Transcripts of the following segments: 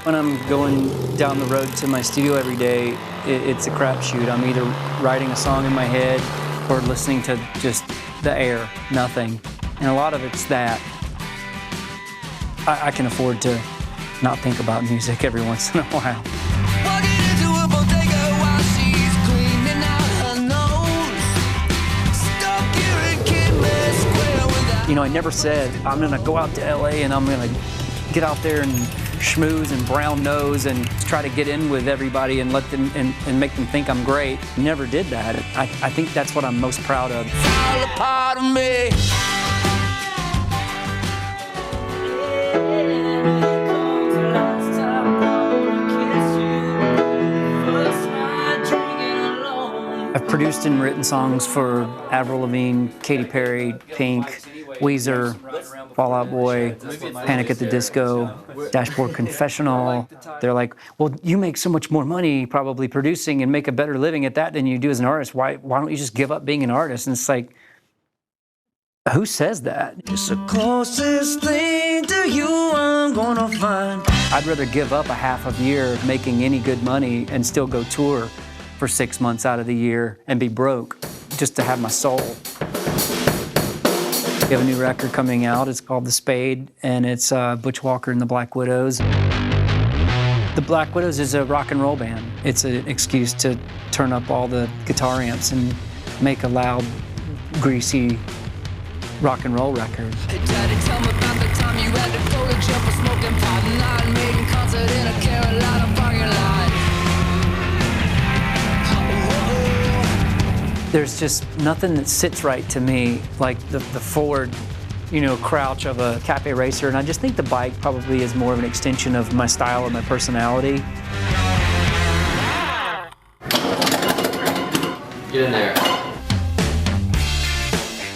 When I'm going down the road to my studio every day, it's a crapshoot. I'm either writing a song in my head or listening to just the air, nothing. And a lot of it's that. I can afford to not think about music every once in a while. You know, I never said, I'm gonna go out to LA and I'm gonna get out there and schmooze and brown nose and try to get in with everybody and let them and make them think I'm great. Never did that. I think that's what I'm most proud of. Fall apart of me. I've produced and written songs for Avril Lavigne, Katy Perry, Pink, Weezer, Fall Out Boy, Panic at the Disco, Dashboard Confessional. They're like, well, you make so much more money probably producing and make a better living at that than you do as an artist. Why don't you just give up being an artist? And it's like, who says that? It's the closest thing to you I'm gonna find. I'd rather give up a half a year making any good money and still go tour for 6 months out of the year and be broke just to have my soul. We have a new record coming out. It's called The Spade, and it's Butch Walker and the Black Widows. The Black Widows is a rock and roll band. It's an excuse to turn up all the guitar amps and make a loud, greasy rock and roll record. Hey, Daddy, tell me about the time you had to go to jail for smoking pot and not making concert in a Carolina parking lot. There's just nothing that sits right to me like the forward, crouch of a cafe racer, and I just think the bike probably is more of an extension of my style and my personality. Get in there.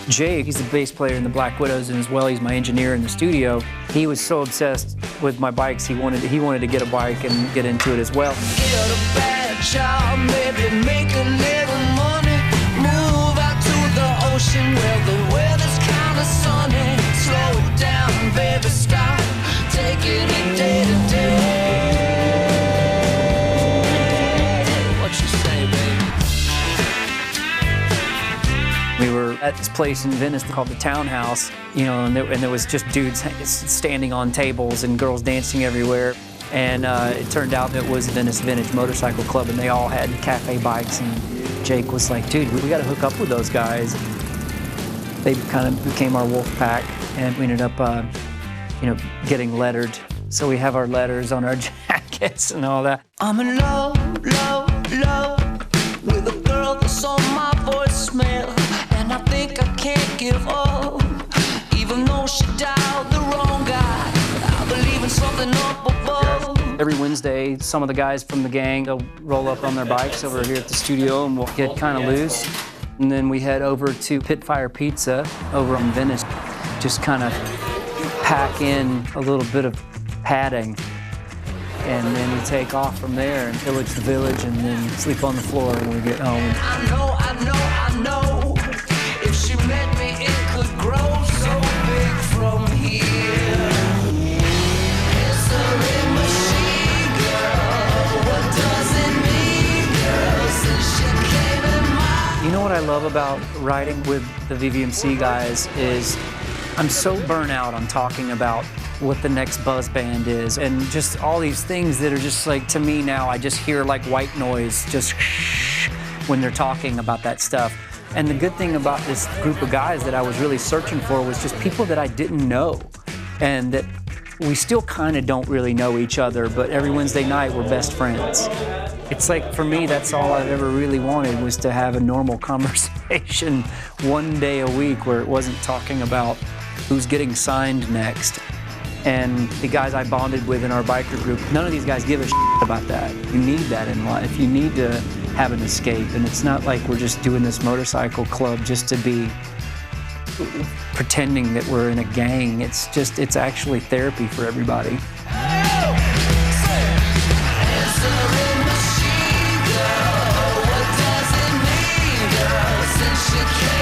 Jake, he's the bass player in the Black Widows, and as well, he's my engineer in the studio. He was so obsessed with my bikes, he wanted to get a bike and get into it as well. Get a bad job, maybe make a little money. Move out to the ocean where the weather's kinda sunny. Slow it down, baby, stop taking it day to day. What you say, baby? We were at this place in Venice called the Townhouse, and there was just dudes standing on tables and girls dancing everywhere. And it turned out it was Venice Vintage Motorcycle Club, and they all had cafe bikes. And Jake was like, dude, we got to hook up with those guys. They kind of became our wolf pack, and we ended up, getting lettered. So we have our letters on our jackets and all that. I'm in love, love, love with a girl that's on my voicemail, and I think I can't give up, even though she dialed the wrong guy. I believe in something up above. Every Wednesday, some of the guys from the gang, they'll roll up on their bikes over here at the studio and we'll get kind of loose. And then we head over to Pitfire Pizza over in Venice. Just kind of pack in a little bit of padding. And then we take off from there and pillage the village and then sleep on the floor when we get home. I know, if she met me, it could grow so big from here. You know what I love about riding with the VVMC guys is I'm so burnt out on talking about what the next buzz band is and just all these things that are just like, to me now, I just hear like white noise just when they're talking about that stuff. And the good thing about this group of guys that I was really searching for was just people that I didn't know, and that we still kind of don't really know each other, but every Wednesday night we're best friends. It's like, for me, that's all I've ever really wanted, was to have a normal conversation one day a week where it wasn't talking about who's getting signed next. And the guys I bonded with in our biker group, none of these guys give a shit about that. You need that in life. You need to have an escape. And it's not like we're just doing this motorcycle club just to be pretending that we're in a gang. It's actually therapy for everybody. What does it mean, girl, since you came?